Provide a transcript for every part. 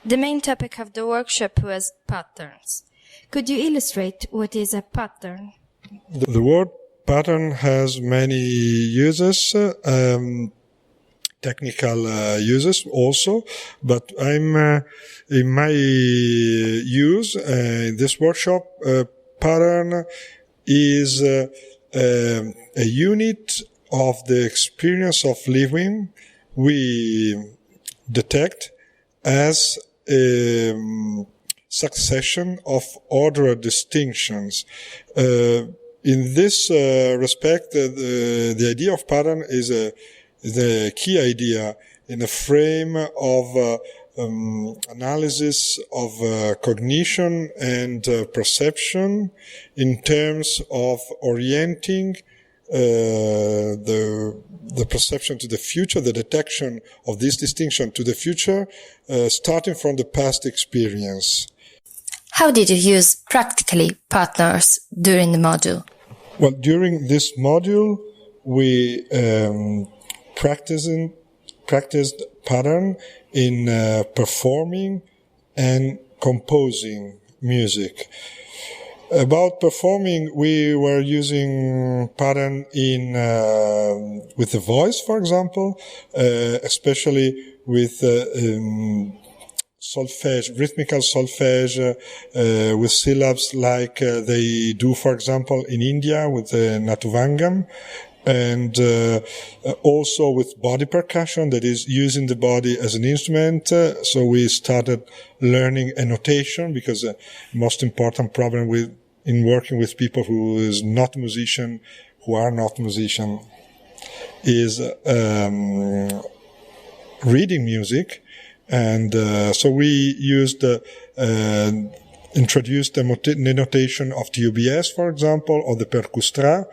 The main topic of the workshop was patterns. Could you illustrate what is a pattern? The word pattern has many uses, technical uses also, but I'm in my use in this workshop, pattern is a unit of the experience of living we detect as a succession of ordered distinctions. In this respect, the idea of pattern is a key idea in a frame of analysis of cognition and perception in terms of orienting the perception to the future, the detection of this distinction to the future, starting from the past experience. How did you use practically partners during the module? Well, during this module, we practiced pattern in performing and composing music. About performing, we were using pattern in with the voice, for example, especially with solfege, rhythmical solfege, with syllabs like they do, for example, in India with the Natuvangam, and also with body percussion, that is using the body as an instrument. So we started learning a notation, because the most important problem in working with people who are not musician, is reading music. And so we used introduced the notation of the UBS, for example, or the percustra,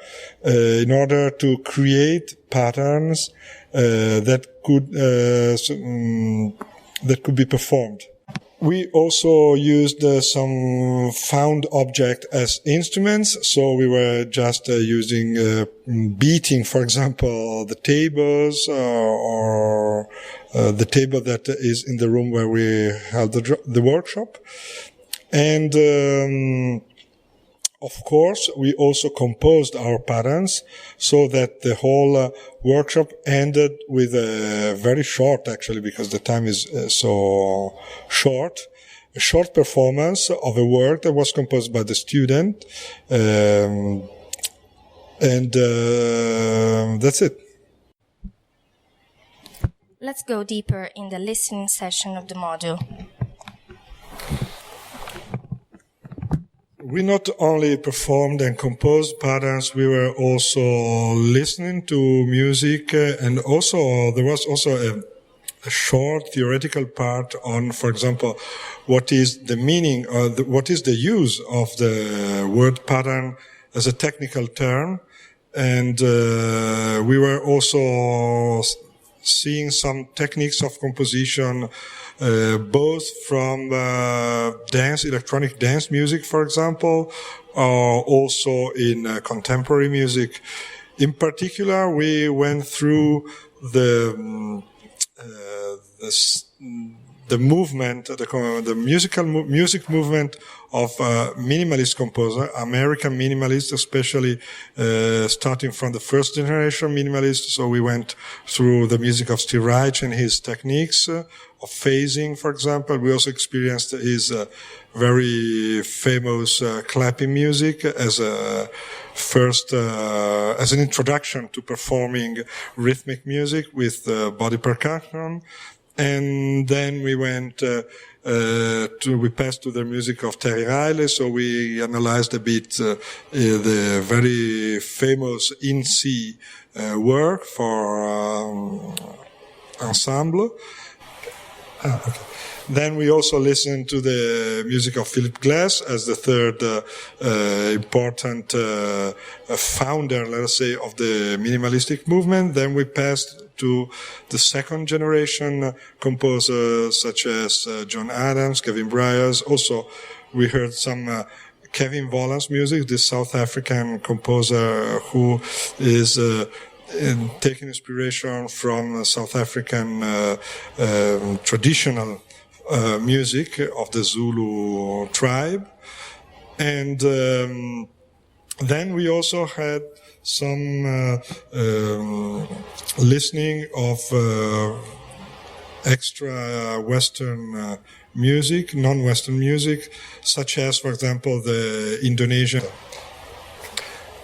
in order to create patterns that could be performed. We also used some found object as instruments, so we were just using beating, for example, the tables or the table that is in the room where we held the workshop. And of course, we also composed our patterns so that the whole workshop ended with a very short, actually, because the time is so short, a short performance of a work that was composed by the student. And that's it. Let's go deeper in the listening session of the module. We not only performed and composed patterns, we were also listening to music, and also there was also a short theoretical part on, for example, what is the meaning or what is the use of the word pattern as a technical term. And we were also seeing some techniques of composition, both from electronic dance music, for example, also in contemporary music. In particular, we went through the movement, the music movement of minimalist composer, American minimalists, especially starting from the first generation minimalists. So we went through the music of Steve Reich and his techniques of phasing, for example. We also experienced his very famous clapping music as a first, as an introduction to performing rhythmic music with body percussion. And then we went we passed to the music of Terry Riley, so we analyzed a bit the very famous in C work for ensemble. Okay. Then we also listened to the music of Philip Glass as the third important founder, let us say, of the minimalistic movement. Then we passed to the second generation composers such as John Adams, Kevin Bryars. Also, we heard some Kevin Volans music, this South African composer who is taking inspiration from South African traditional music of the Zulu tribe. And then we also had some listening of extra Western music, non-Western music, such as, for example, the Indonesian.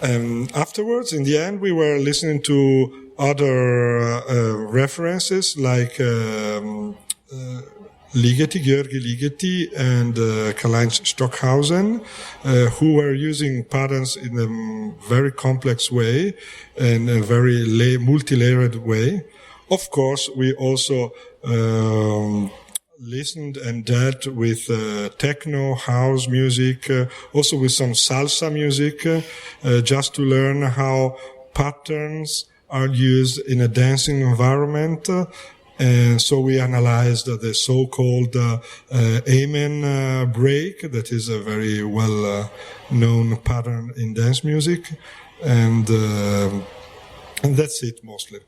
And afterwards, in the end, we were listening to other references like Ligeti, Georgi Ligeti, and Karl-Heinz Stockhausen, who were using patterns in a very complex way and a very multi-layered way. Of course, we also listened and dealt with techno, house music, also with some salsa music, just to learn how patterns are used in a dancing environment. And so we analyzed the so-called Amen break, that is a very well-known pattern in dance music. And that's it mostly.